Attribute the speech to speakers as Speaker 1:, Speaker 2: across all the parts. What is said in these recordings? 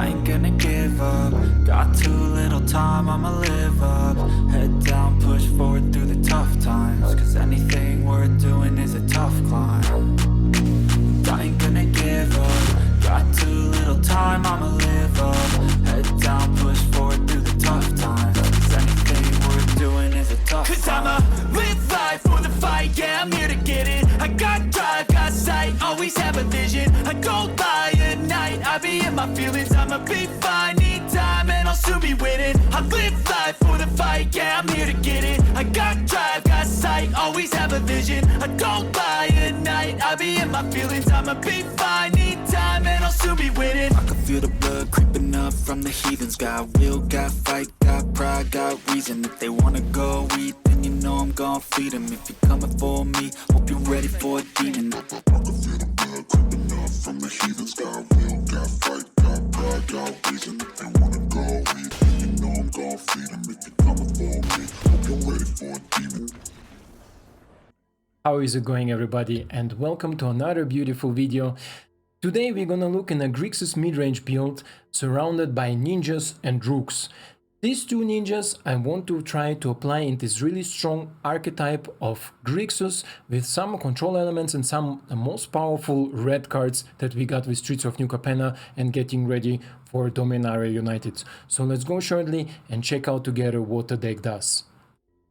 Speaker 1: I ain't gonna give up. Got too little time, I'ma live up. Head down, push forward through the tough times, cause anything worth doing is a tough climb. I ain't gonna give up. Got too little time, I'ma live up. Head down, push forward through the tough times, cause anything worth doing is a tough climb. Cause I'ma live life for the fight, yeah, I'm here to get it. I got drive, got sight, always have a vision. I don't lie at night, I be in my feelings. I'ma be fine, need time, and I'll soon be winning. I live life for the fight, yeah, I'm here to get it. I got drive, got sight, always have a vision. I don't lie at night, I be in my feelings. I'ma be fine, need time, and I'll soon be winning. I can feel the blood creeping up from the heathens. Got will, got fight, got pride, got reason. If they wanna go eat, then you know I'm gon' feed them. If you're coming for me, hope you're ready for a demon. I can feel the blood creeping up from the heathens. Got will, got fight, got pride, got reason. If they wanna go eat, then you know I'm gon' feed them. If you're coming for me, hope you're ready for a demon.
Speaker 2: How is it going, everybody, and welcome to another beautiful video. Today we're gonna look in a Grixis mid-range build surrounded by ninjas and rooks. These two ninjas I want to try to apply in this really strong archetype of Grixis with some control elements and some the most powerful red cards that we got with Streets of New Capenna and getting ready for Dominaria United. So let's go shortly and check out together what the deck does.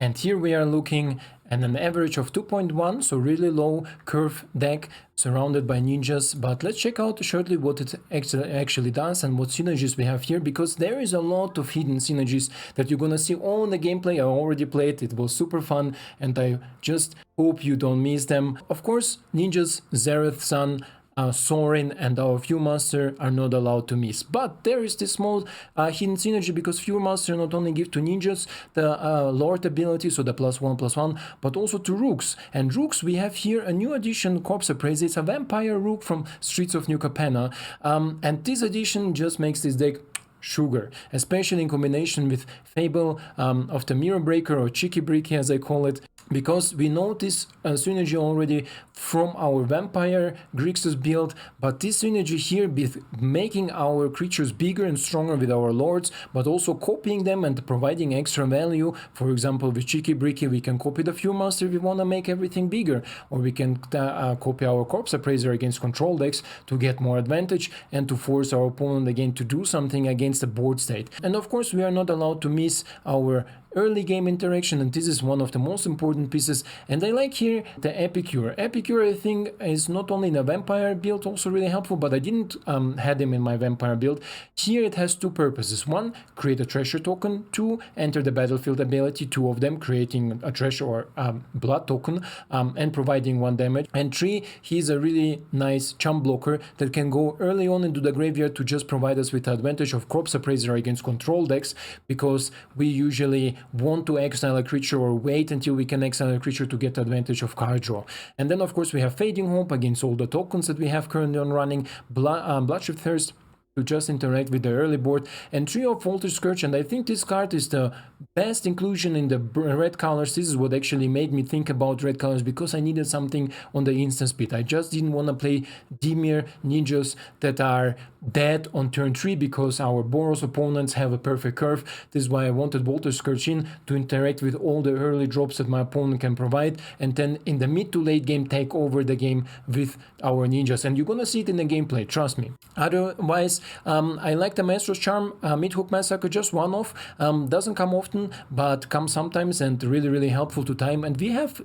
Speaker 2: And here we are looking at an average of 2.1, so really low curve deck surrounded by ninjas. But let's check out shortly what it actually does and what synergies we have here, because there is a lot of hidden synergies that you're gonna see all in the gameplay. I already played, it was super fun, and I just hope you don't miss them. Of course, ninjas, Zareth San, Soaring and our Viewmaster are not allowed to miss, but there is this small hidden synergy, because Viewmaster not only give to ninjas the Lord ability, so the +1/+1, but also to rooks. And rooks, we have here a new addition, Corpse Appraiser. It's a vampire rook from Streets of New Capenna, and this addition just makes this deck sugar, especially in combination with Fable of the Mirror Breaker, or Cheeky Bricky as I call it, because we notice synergy already from our vampire Grixis build, but this synergy here with making our creatures bigger and stronger with our lords, but also copying them and providing extra value. For example, with Cheeky Bricky we can copy the Viewmaster if we want to make everything bigger, or we can copy our Corpse Appraiser against control decks to get more advantage and to force our opponent again to do something against the board state. And of course we are not allowed to miss our early game interaction, and this is one of the most important pieces. And I like here the Epicure. Epicure, I think, is not only in a vampire build also really helpful, but I didn't had him in my vampire build. Here it has two purposes: one, create a treasure token; two, enter the battlefield ability, two of them, creating a treasure or blood token and providing 1 damage; and three, he's a really nice chump blocker that can go early on into the graveyard to just provide us with the advantage of Corpse Appraiser against control decks, because we usually want to exile a creature or wait until we can exile a creature to get advantage of card draw. And then of course we have Fading Hope against all the tokens that we have currently on running, Bloodchief Thirst to just interact with the early board, and Trio of Voltage Scourge. And I think this card is the best inclusion in the red colors. This is what actually made me think about red colors, because I needed something on the instant speed. I just didn't want to play Dimir ninjas that are dead on turn 3, because our Boros opponents have a perfect curve. This is why I wanted Voltage Scourge in to interact with all the early drops that my opponent can provide, and then in the mid to late game take over the game with our ninjas. And you're gonna see it in the gameplay, trust me. Otherwise, I like the Maestro's Charm, Mid-Hook Massacre, just one-off, doesn't come often, but comes sometimes, and really helpful to time. And we have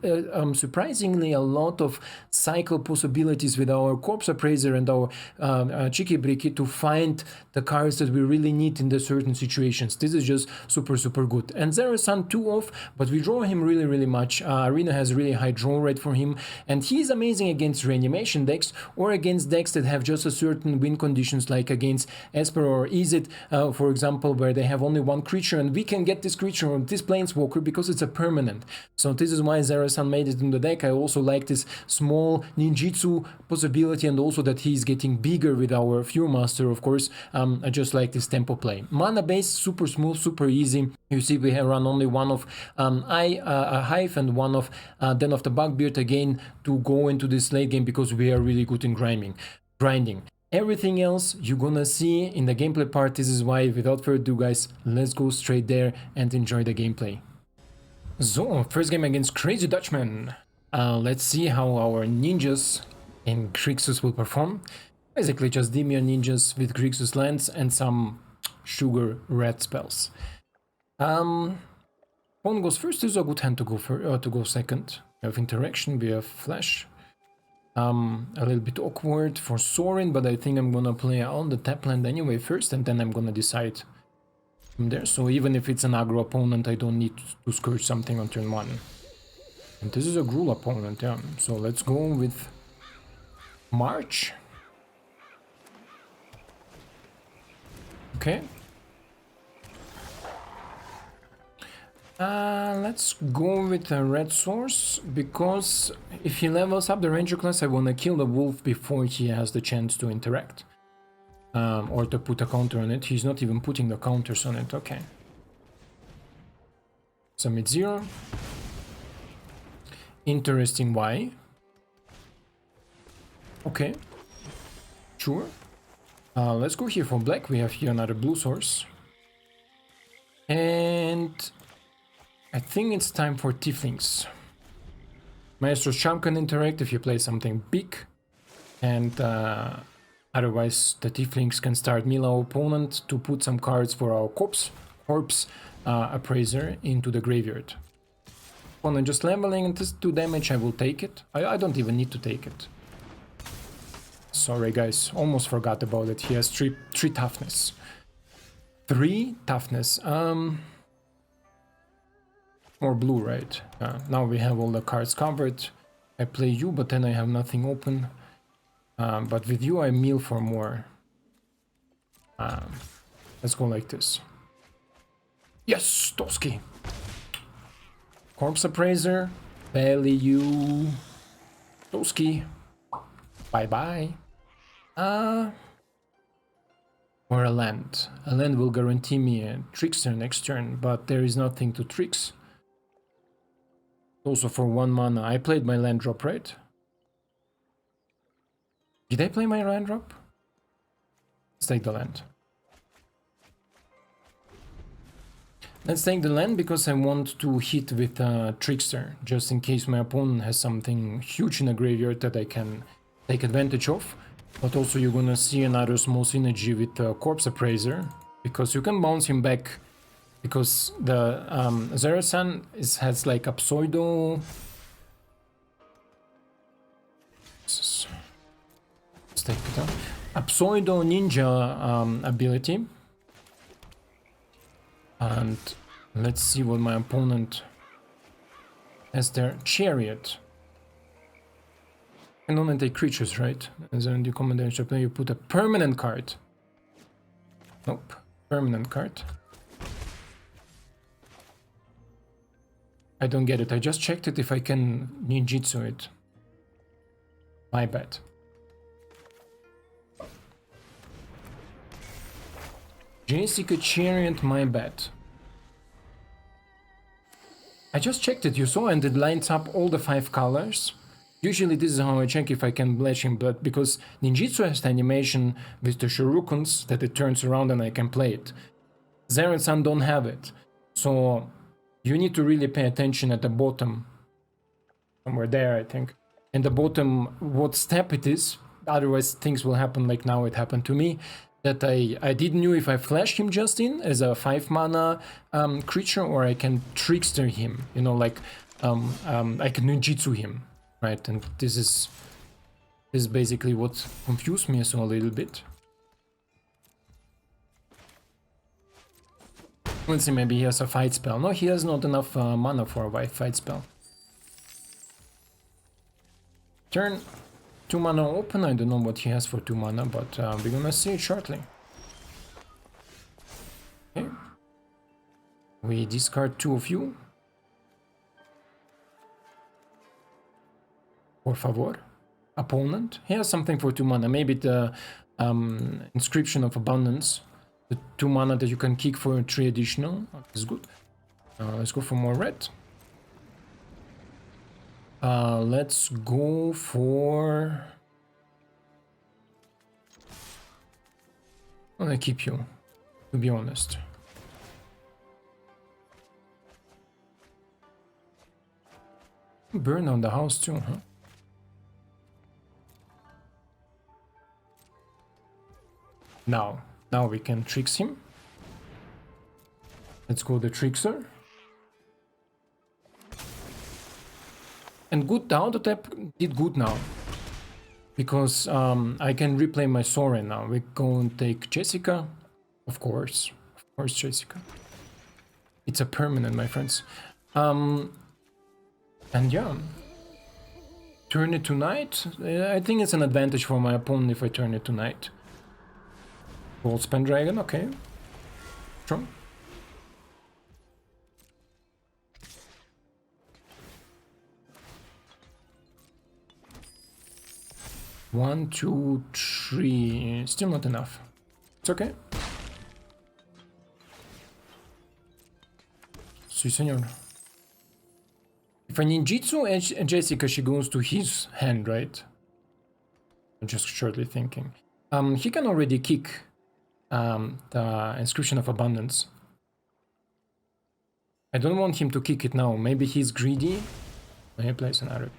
Speaker 2: surprisingly a lot of cycle possibilities with our Corpse Appraiser and our Cheeky Bricky to find the cards that we really need in the certain situations. This is just super good. And Zareth San 2 off, but we draw him really much. Arena has really high draw rate for him, and he's amazing against reanimation decks or against decks that have just a certain win conditions, like against Esper or Izzet, for example, where they have only one creature, and we can get this creature or this planeswalker because it's a permanent. So this is why Zareth San made it in the deck. I also like this small ninjutsu possibility, and also that he's getting bigger with our Viewmaster, of course. I just like this tempo play. Mana base, super smooth, super easy. You see we have run only one of Hive and one of Den of the Bugbeard again to go into this late game, because we are really good in grinding. Everything else you're gonna see in the gameplay part. This is why, without further ado guys, let's go straight there and enjoy the gameplay. So, first game against Crazy Dutchman. Let's see how our ninjas in Grixis will perform. Basically just Dimir ninjas with Grixis lands and some sugar red spells. Pawn goes first. This is a good hand to go second. We have interaction, we have flash. A little bit awkward for Soaring, but I think I'm gonna play on the tap land anyway first, and then I'm gonna decide from there. So even if it's an aggro opponent, I don't need to scourge something on turn 1. And this is a Gruul opponent, yeah. So let's go with March. Okay. Let's go with a red source, because if he levels up the ranger class, I wanna kill the wolf before he has the chance to interact. Or to put a counter on it. He's not even putting the counters on it, okay. Submit 0. Interesting, why? Okay. Sure. Let's go here for black. We have here another blue source. And I think it's time for Tieflings. Maestro's Charm can interact if you play something big. And otherwise the Tieflings can start mill our opponent to put some cards for our Corpse Appraiser into the graveyard. Opponent just leveling, and this 2 damage, I will take it. I don't even need to take it. Sorry guys, almost forgot about it. He has 3 toughness. 3 toughness. More blue, right? Now we have all the cards covered. I play you, but then I have nothing open. But with you I mill for more. Let's go like this. Yes, Toski. Corpse Appraiser. Value. Toski. Bye bye. Or a land. A land will guarantee me a Trickster next turn, but there is nothing to tricks. Also for 1 mana. I played my land drop, right? Did I play my land drop? Let's take the land. Let's take the land because I want to hit with Trickster, just in case my opponent has something huge in the graveyard that I can take advantage of. But also you're gonna see another small synergy with Corpse Appraiser, because you can bounce him back, because the Zareth San has like a pseudo... Let's take it out. A pseudo ninja ability. And let's see what my opponent has there. Chariot. Can only take creatures, right? As in the command play, you put a permanent card. Nope. Permanent card. I don't get it. I just checked it if I can ninjutsu it. My bad. Jessica Chariot, my bad. I just checked it, you saw, and it lines up all the 5 colors. Usually this is how I check if I can Bledge him, but because ninjutsu has the animation with the shurikens that it turns around and I can play it. Zareth San don't have it. So you need to really pay attention at the bottom. Somewhere there, I think. In the bottom, what step it is. Otherwise things will happen like now it happened to me. That I didn't know if I flash him just in as a 5 mana creature, or I can Trickster him, you know, like I can ninjutsu him, right? And this is basically what confused me so a little bit. Let's see, maybe he has a fight spell. No, he has not enough mana for a fight spell. Turn. 2 mana open. I don't know what he has for 2 mana, but we're gonna see it shortly. Okay. We discard 2 of you. Por favor. Opponent. He has something for 2 mana. Maybe the Inscription of Abundance. The 2 mana that you can kick for 3 additional. That's good. Let's go for more red. Let's go for wanna keep you, to be honest. Burn on the house too, huh? Now we can tricks him. Let's go the Trickster. And good, the auto tap did good now. Because I can replay my Soaring now. We go and take Jessica. Of course Jessica. It's a permanent, my friends. And yeah. Turn it to night. I think it's an advantage for my opponent if I turn it to night. Gold Span Dragon, okay. Sure. One, two, three. Still not enough. It's okay. Si, senor. If I ninjutsu and Jessica, she goes to his hand, right? I'm just shortly thinking. He can already kick the Inscription of Abundance. I don't want him to kick it now. Maybe he's greedy. Let me place an arrow.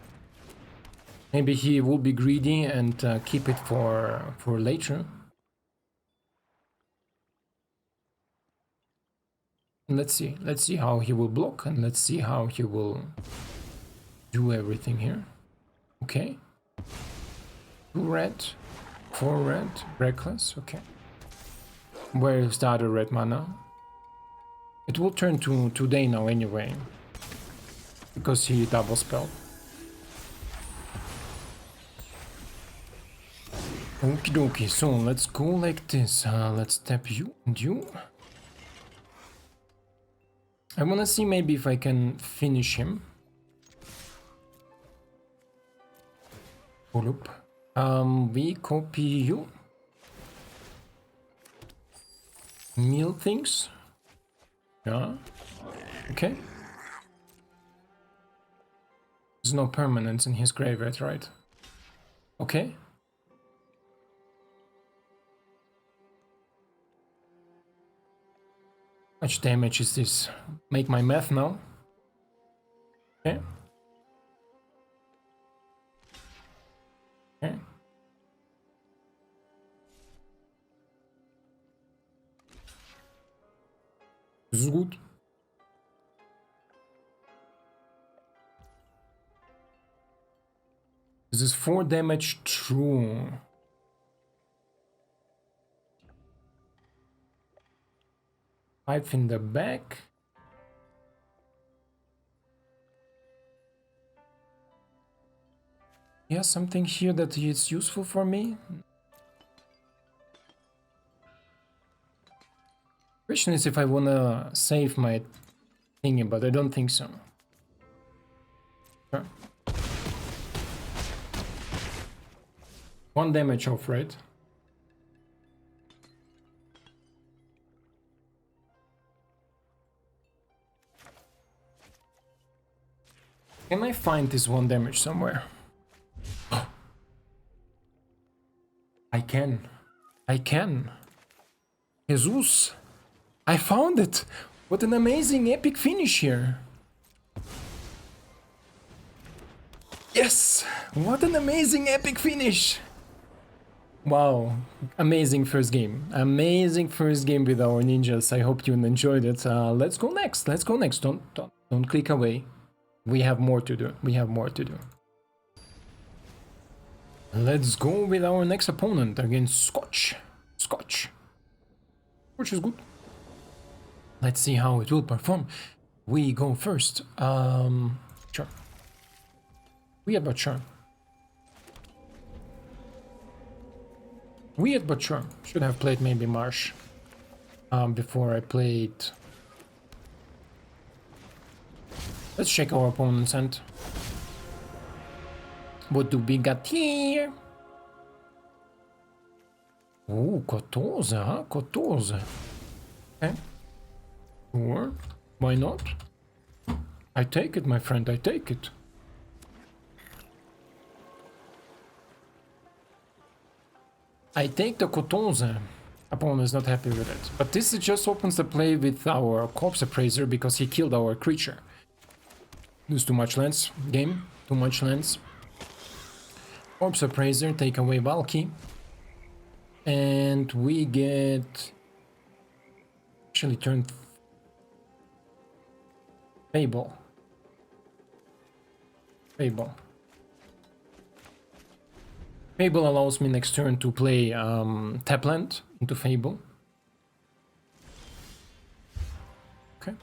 Speaker 2: Maybe he will be greedy and keep it for later. Let's see how he will block, and let's see how he will do everything here. Okay. 2 red, 4 red, reckless, okay. Where is the other red mana? It will turn to today now anyway, because he double spelled. Okie dokie, so let's go like this. Let's tap you and you. I wanna see maybe if I can finish him. Pull up. We copy you. Mill things. Yeah. Okay. There's no permanence in his graveyard, right? Okay. How much damage is this? Make my math now. Okay. Okay. This is good. This is 4 damage true. Five in the back. Yeah, something here that is useful for me. Question is if I wanna save my thingy, but I don't think so. Sure. 1 damage off, right? Can I find this 1 damage somewhere? I can. Jesus! I found it! What an amazing epic finish here! Yes! What an amazing epic finish! Wow, amazing first game. Amazing first game with our ninjas. I hope you enjoyed it. Let's go next. Let's go next. Don't click away. We have more to do. We have more to do. Let's go with our next opponent against Scotch. Scotch is good. Let's see how it will perform. We go first. Sure. Weird but sure. Weird but sure. Should have played maybe Marsh before I played. Let's check our opponent's hand. What do we got here? Oh, 14, huh? 14. Okay. Sure. Why not? I take it, my friend, I take it. I take the 14. Opponent is not happy with it. But this just opens the play with our Corpse Appraiser because he killed our creature. Lose too much lands. Game. Too much lands. Corpse Appraiser, take away Valki. And we get... Actually turn... Fable. Fable. Fable allows me next turn to play tap land into Fable. Okay.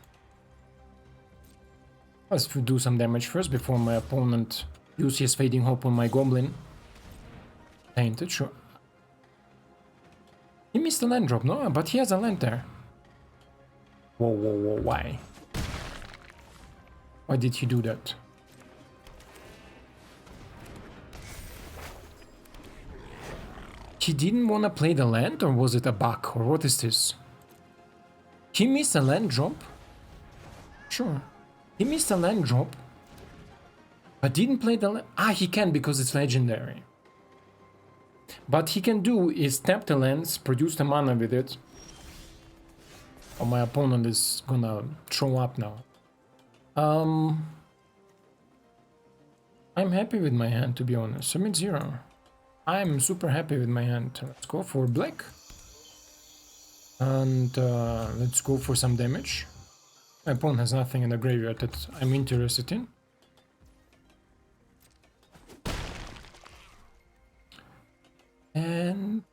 Speaker 2: Let's do some damage first before my opponent uses his Fading Hope on my Goblin. Tainted, sure. He missed a land drop, no? But he has a land there. Whoa, whoa, whoa, why? Why did he do that? He didn't want to play the land, or was it a bug, or what is this? He missed a land drop? Sure. He missed a land drop, but didn't play the land. Ah, he can because it's legendary. But he can do is tap the lands, produce the mana with it. Oh, my opponent is gonna throw up now. I'm happy with my hand, to be honest. Submit 0. I'm super happy with my hand. Let's go for black. And let's go for some damage. My opponent has nothing in the graveyard that I'm interested in. And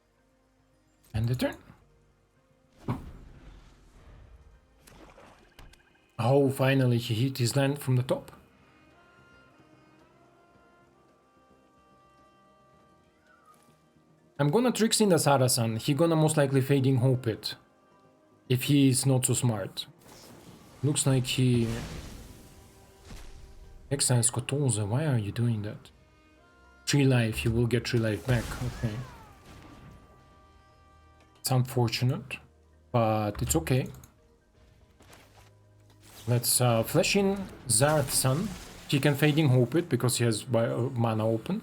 Speaker 2: the turn. Oh, finally he hit his land from the top. I'm gonna Trickster in the Zareth San. He gonna most likely Fading Hope it. If he is not so smart. Looks like he... Exiles Kotoza, why are you doing that? 3 life, you will get 3 life back, okay. It's unfortunate, but it's okay. Let's flash in Zareth San. He can Fading Hope it because he has mana open.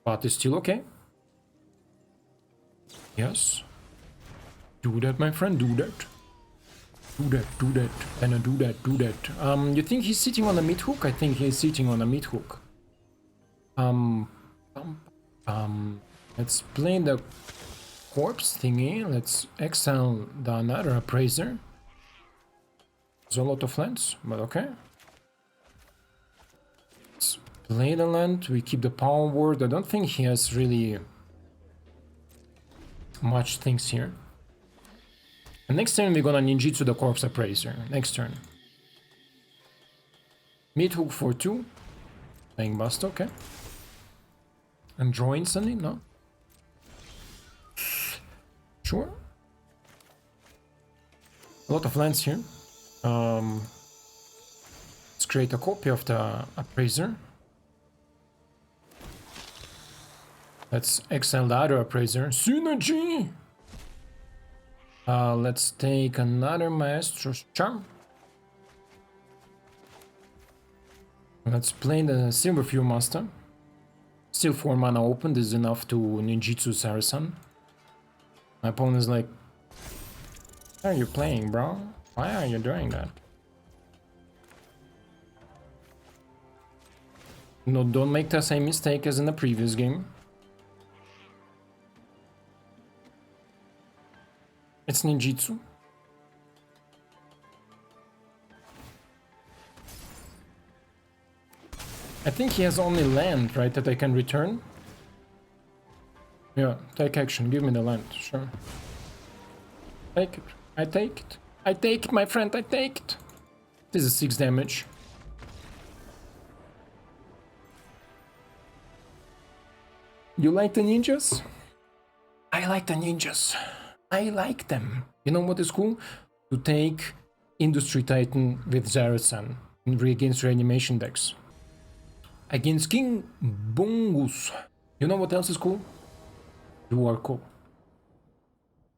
Speaker 2: But it's still okay. Yes. Do that, my friend, do that. Do that, do that, and do that, do that. You think he's sitting on a mid hook? I think he's sitting on a mid hook. Let's play the corpse thingy. Let's exile the another appraiser. There's a lot of lands, but okay. Let's play the land. We keep the power word. I don't think he has really much things here. And next turn we're gonna ninjutsu the Corpse Appraiser. Next turn. Mid hook for 2. Playing bust, okay. And draw instantly, no? Sure. A lot of lands here. Let's create a copy of the Appraiser. Let's exile the other Appraiser. Synergy! Let's take another Maestro's Charm. Let's play the Silver Fuel Master. Still 4 mana open, this is enough to ninjutsu Zareth San. My opponent is like, what are you playing, bro? Why are you doing that? No, don't make the same mistake as in the previous game. It's ninjutsu. I think he has only land, right, that I can return? Yeah, take action, give me the land, sure. Take it, I take it. I take it, my friend, I take it. This is 6 damage. You like the ninjas? I like the ninjas. I like them. You know what is cool? To take Industry Titan with Zareth San against reanimation decks. Against King Bungus. You know what else is cool? You are cool.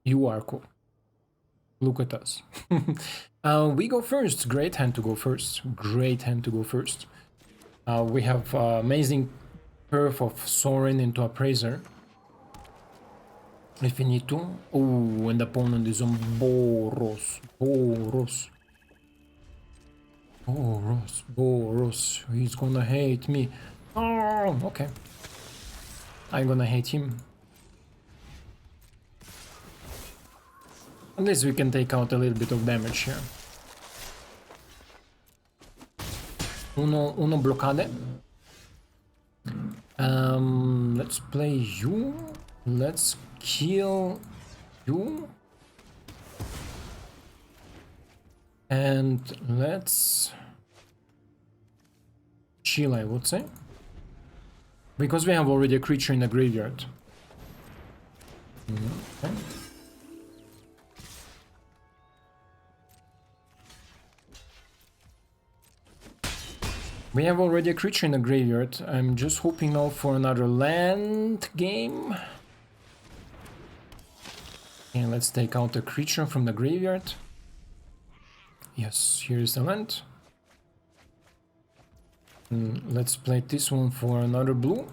Speaker 2: You are cool. Look at us. We go first. Great hand to go first. Great hand to go first. We have amazing perf of Soaring into Appraiser. if we need to. Oh, and the opponent is on Boros. Boros. Boros. Boros. He's gonna hate me. Oh, okay. I'm gonna hate him. At least we can take out a little bit of damage here. Uno blockade. Let's play you. Let's kill you. And let's chill, I would say. Because we have already a creature in the graveyard. Okay. We have already a creature in the graveyard. I'm just hoping now for another land game. Okay, let's take out a creature from the graveyard. Yes, here is the land. Let's play this one for another blue.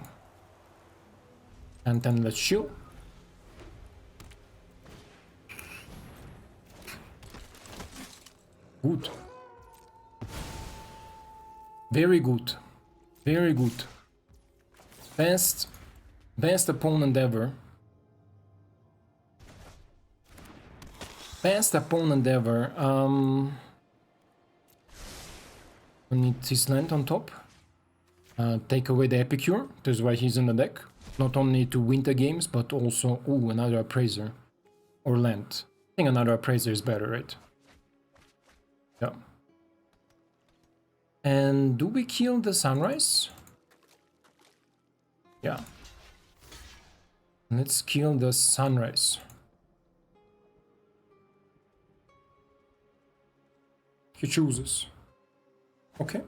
Speaker 2: And then let's chill. Good. Very good. Very good. Best opponent ever. Best opponent ever. We need this land on top. Take away the Epicure. That's why he's in the deck. Not only to win the games, but also... Ooh, another Appraiser. Or land. I think another Appraiser is better, right? Yeah. And do we kill the Sunrise? Yeah. Let's kill the Sunrise. He chooses. Okay.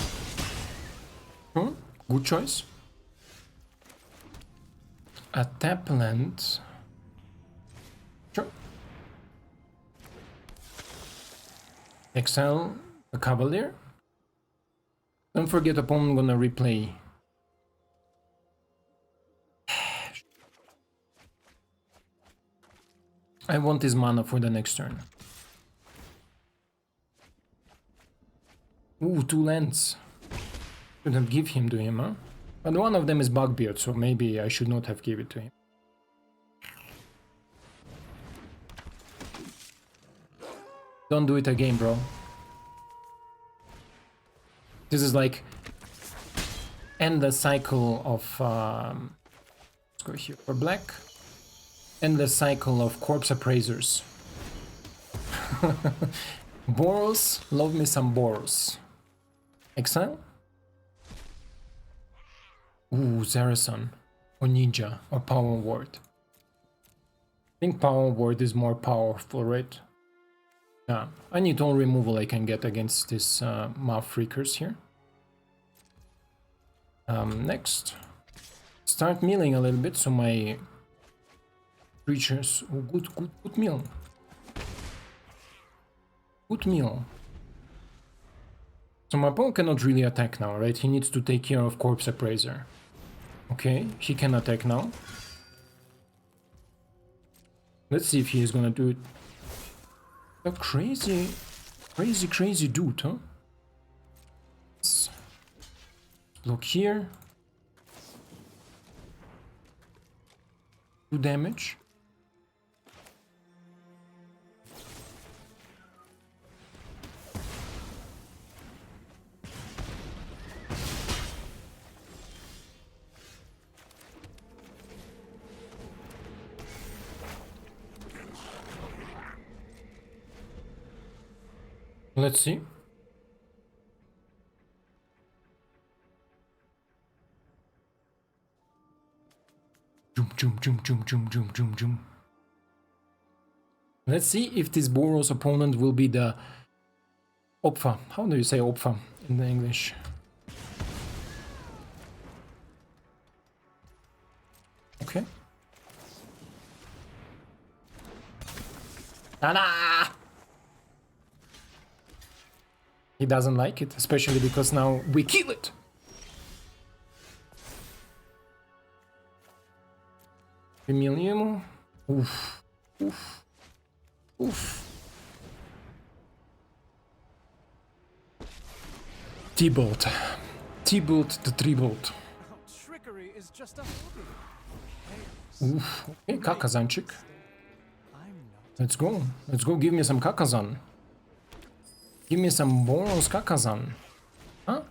Speaker 2: Good choice. A tap land. Sure. Exile a Cavalier. Don't forget, opponent gonna replay. I want his mana for the next turn. Ooh, 2 lands. Shouldn't give him to him, huh? But one of them is Bugbeard, so maybe I should not have given it to him. Don't do it again, bro. This is like end the cycle of let's go here for black. End the cycle of Corpse Appraisers. Boros, love me some Boros. Exile? Ooh, Zareth San. Or Ninja. Or Power Ward. I think Power Ward is more powerful, right? Yeah, I need all removal I can get against this Math Freakers here. Next. Start milling a little bit so my creatures... Oh, good mill. Good mill. So my opponent cannot really attack now, right? He needs to take care of Corpse Appraiser. Okay, he can attack now. Let's see if he is gonna do it. A crazy dude, huh? Let's block here. 2 damage. Let's see. Jum. Let's see if this Boros opponent will be the Opfa. How do you say Opfa in the English? Okay. Ta-da! He doesn't like it, especially because now we kill it. Emilium. Oof. Oof. Oof. T-Bolt. T-Bolt the Tree-Bolt.
Speaker 3: Trickery is just a hobby.
Speaker 2: Oof. Okay, Kakazanchik.
Speaker 3: I'm not.
Speaker 2: Let's go. Let's go. Give me some Kakazan. Give me some bonus Kakazan. Huh?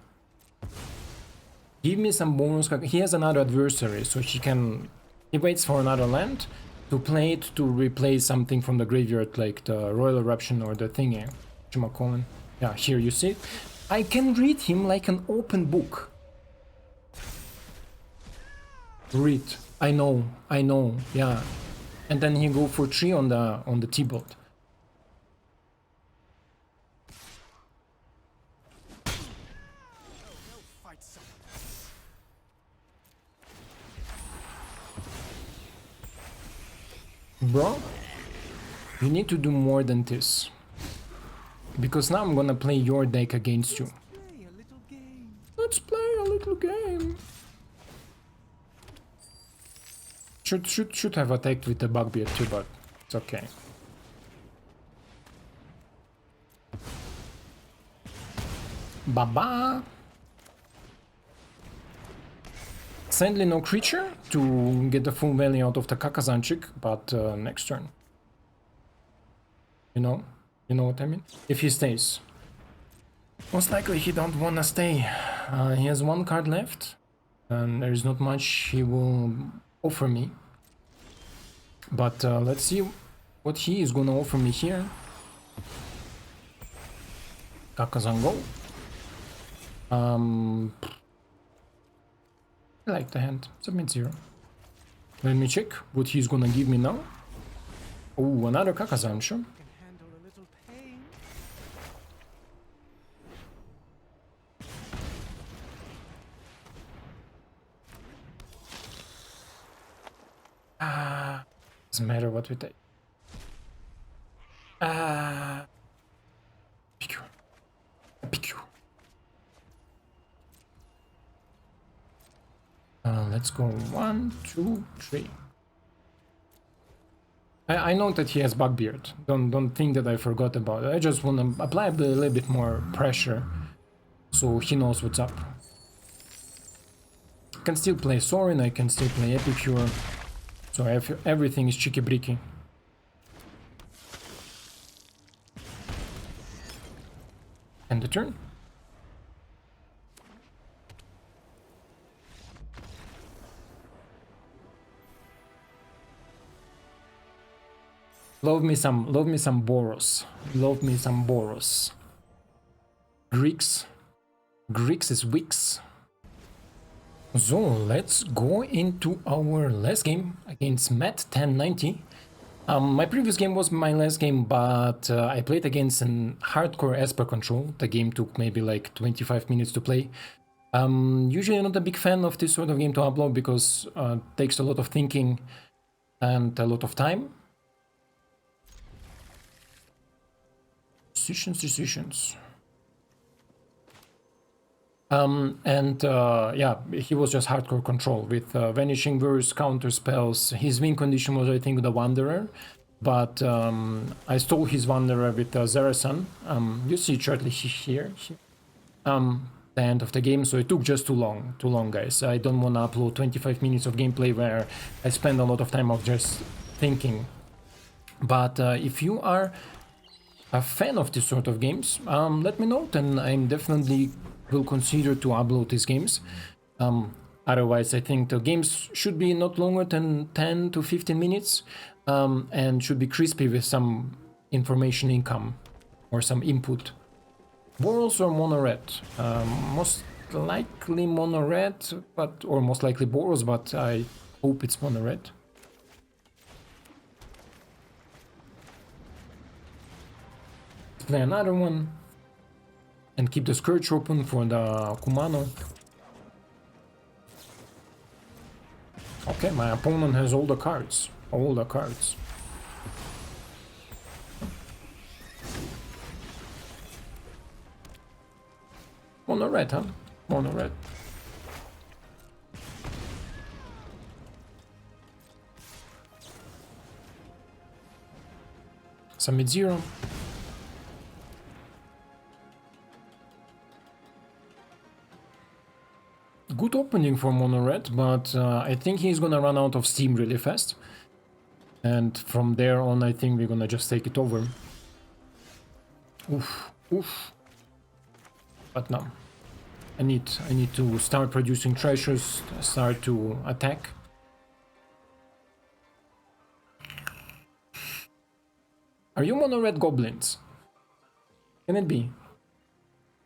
Speaker 2: Give me some bonus Kakazan. He has another adversary, so he can... He waits for another land to play it to replace something from the graveyard, like the Royal Eruption or the thingy. Chimacolin. Yeah, here you see it. I can read him like an open book. Read. I know, yeah. And then he go for 3 on the T-Bot. Bro, you need to do more than this. Because now I'm gonna play your deck against you.
Speaker 3: Play a little game.
Speaker 2: Let's play a little game. Should have attacked with the Bugbear too, but it's okay. Baba. Sadly no creature to get the full value out of the Kakazanchik, but next turn. You know what I mean? If he stays. Most likely he don't wanna stay. He has 1 card left, and there is not much he will offer me. But let's see what he is gonna offer me here. Kakazan go. I like the hand. Submit 0. Let me check what he's gonna give me now. Oh, another Kakazan, sure.
Speaker 3: Can handle a little pain.
Speaker 2: Doesn't matter what we take. Pick you. Pick you. Let's go 1, 2, 3. I know that he has Bugbeard. Don't think that I forgot about it. I just want to apply a little bit more pressure so he knows what's up. I can still play Soaring, I can still play Epicure. So everything is cheeky-breaky. End the turn. Love me some Boros. Love me some Boros. Grixis Wix. So let's go into our last game against Matt 1090. My previous game was my last game, but I played against an hardcore Esper control. The game took maybe like 25 minutes to play. Usually not a big fan of this sort of game to upload because it takes a lot of thinking and a lot of time. Decisions. Yeah, he was just hardcore control with Vanishing Verse, counter spells. His win condition was, I think, the Wanderer, but I stole his Wanderer with Zareth San. You see it shortly here. The end of the game, so it took just too long, guys. I don't want to upload 25 minutes of gameplay where I spend a lot of time of just thinking. But if you are a fan of this sort of games, let me know, then I'm definitely will consider to upload these games. Otherwise, I think the games should be not longer than 10 to 15 minutes and should be crispy with some information income or some input. Boros or mono red? Most likely mono red, or most likely Boros, but I hope it's mono red. Let's play another one. And keep the Scourge open for the Kumano. Okay, my opponent has all the cards. All the cards. Mono red, huh? Mono red. Summit 0. Good opening for Mono Red, but I think he's gonna run out of steam really fast. And from there on, I think we're gonna just take it over. Oof, oof. But no. I need to start producing treasures, start to attack. Are you Mono Red Goblins? Can it be?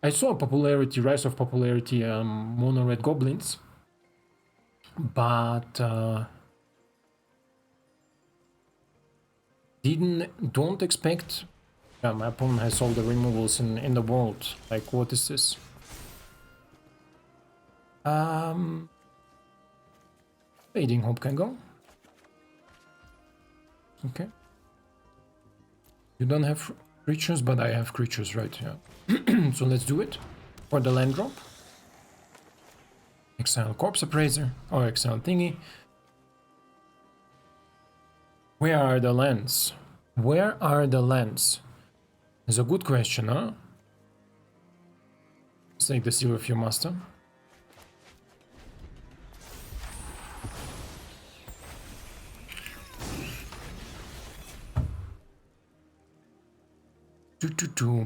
Speaker 2: I saw a popularity, rise of popularity, Mono Red Goblins, but don't expect. Yeah, my opponent has all the removals in the world. Like, what is this? Fading Hope can go. Okay. You don't have creatures, but I have creatures, right? Yeah. So let's do it for the land drop. Exile Corpse Appraiser or exile thingy. Where are the lands? Where are the lands? It's a good question, huh? Let's take the Silver Few Master.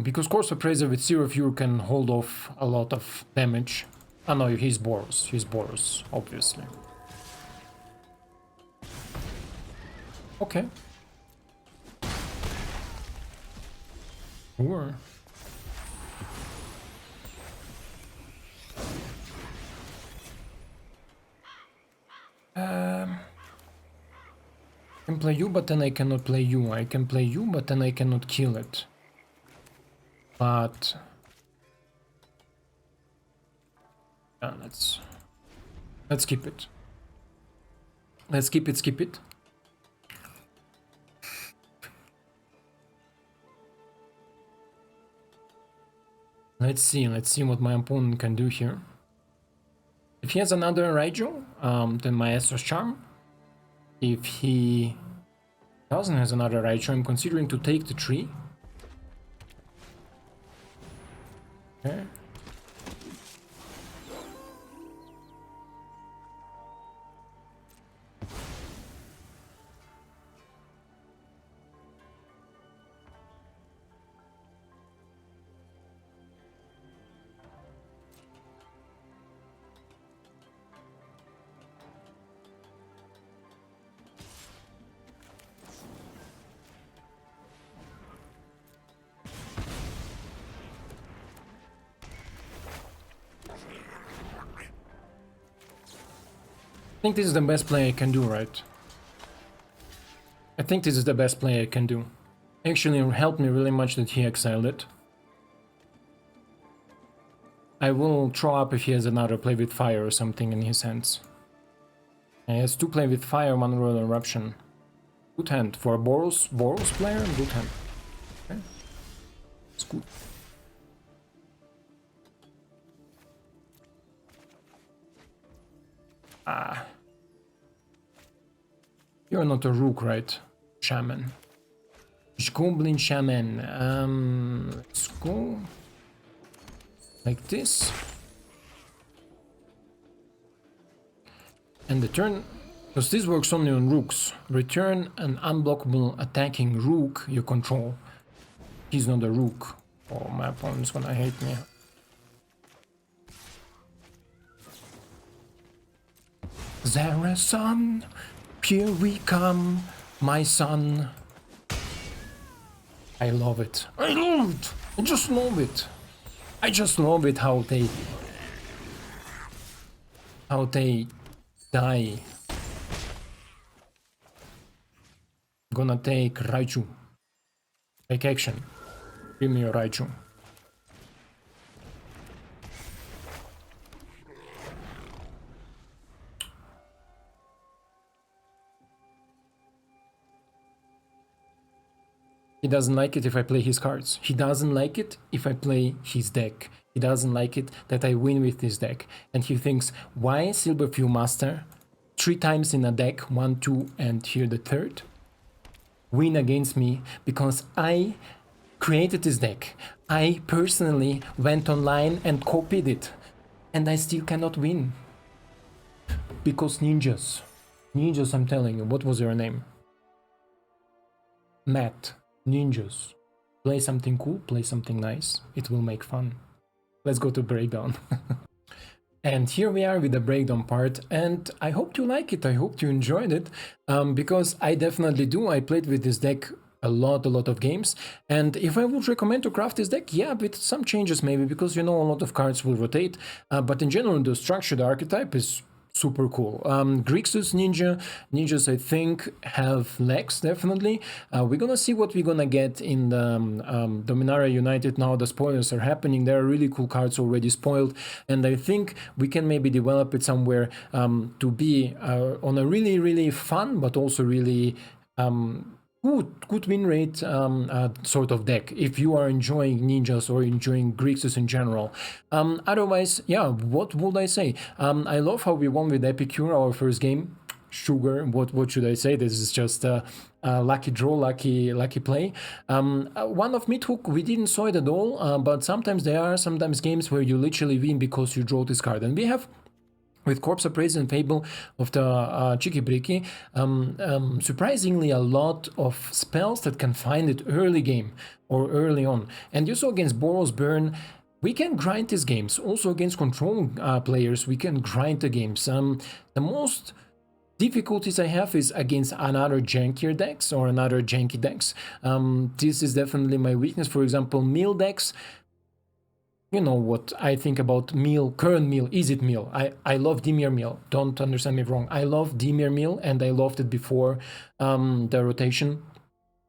Speaker 2: Because Corpse Appraiser with Zero Fury can hold off a lot of damage. Oh no, he's Boros. He's Boros, obviously. Okay. Sure. I can play you, but then I cannot play you. I can play you, but then I cannot kill it. But yeah, let's skip it. Let's skip it. Let's see what my opponent can do here. If he has another Raijo, then my Estus Charm. If he doesn't have another Raijo, I'm considering to take the tree. Okay. I think this is the best play I can do, right? I think this is the best play I can do. Actually, it helped me really much that he exiled it. I will throw up if he has another play with fire or something in his hands. And he has 2 play with fire, 1 royal eruption. Good hand for a Boros player. Good hand. Okay, it's good. Ah. You're not a rook, right? Shaman. Goblin Shaman. Let's go. Like this. And the turn... Because this works only on rooks. Return an unblockable attacking rook you control. He's not a rook. Oh, my opponent's gonna hate me. Zareth San, here we come, my son. I love it. I love it. I just love it. I just love it how they die. Gonna take Raichu. Take action. Give me a Raichu. He doesn't like it if I play his cards. He doesn't like it if I play his deck. He doesn't like it that I win with this deck. And he thinks, why Silverfield Master? 3 times in a deck, 1, 2, and here the 3rd. win against me because I created this deck. I personally went online and copied it, and I still cannot win. Because ninjas. Ninjas, I'm telling you. What was your name? Matt. Ninjas. Play something cool, play something nice. It will make fun. Let's go to breakdown. And here we are with the breakdown part, and I hope you like it, I hope you enjoyed it, because I definitely do. I played with this deck a lot of games, and if I would recommend to craft this deck, yeah, with some changes maybe, because you know a lot of cards will rotate, but in general the structure, the archetype is super cool. Grixis ninjas I think have legs, definitely. We're gonna see what we're gonna get in the Dominaria United now. The spoilers are happening. There are really cool cards already spoiled, and I think we can maybe develop it somewhere to be on a really fun but also really good win rate sort of deck if you are enjoying ninjas or enjoying Grixis in general. Otherwise, yeah, what would I say? I love how we won with Epicure our first game. Sugar, what should I say? This is just a lucky draw, lucky play. One of Midhook, we didn't saw it at all, but sometimes there are games where you literally win because you draw this card, and we have with Corpse Appraiser and Fable of the Cheeky Bricky, surprisingly a lot of spells that can find it early game or early on. And you saw against Boros Burn, we can grind these games. Also against control players, we can grind the games. The most difficulties I have is against another jankier decks or another janky decks. This is definitely my weakness. For example, mill decks. You know what I think about mill, current mill, is it mill? I love Dimir mill, don't understand me wrong. I love Dimir mill, and I loved it before the rotation.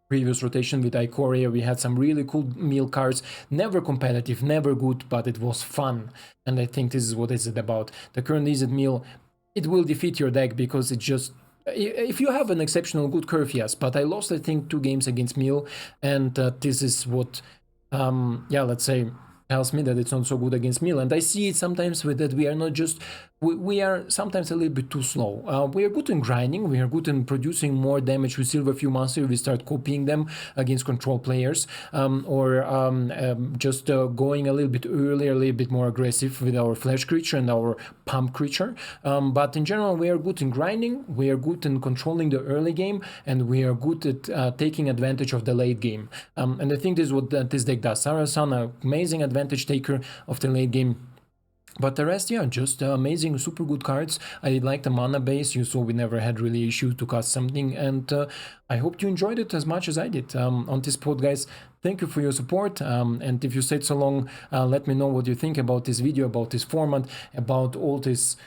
Speaker 2: Previous rotation with Ikoria, we had some really cool mill cards, never competitive, never good, but it was fun. And I think this is what it's about. The current is it mill, it will defeat your deck because it just... If you have an exceptional good curve, yes, but I lost I think 2 games against mill, and this is what, yeah, let's say, tells me that it's not so good against mill. And I see it sometimes with that we are not just, we are sometimes a little bit too slow. We are good in grinding, we are good in producing more damage with Silver Few Master. We start copying them against control players, just going a little bit earlier, a little bit more aggressive with our flash creature and our pump creature. But in general, we are good in grinding, we are good in controlling the early game, and we are good at taking advantage of the late game. And I think this is what this deck does. Zareth San, an amazing advantage taker of the late game. But the rest, yeah, just amazing, super good cards. I like the mana base. You saw we never had really issue to cast something, and I hope you enjoyed it as much as I did on this pod, guys. Thank you for your support, and if you stayed so long, let me know what you think about this video, about this format, about all these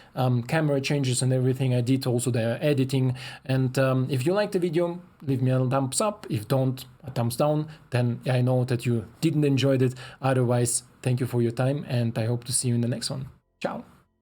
Speaker 2: camera changes and everything I did, also the editing. And if you liked the video, leave me a thumbs up. If don't, a thumbs down. Then I know that you didn't enjoy it. Otherwise, thank you for your time, and I hope to see you in the next one. Ciao!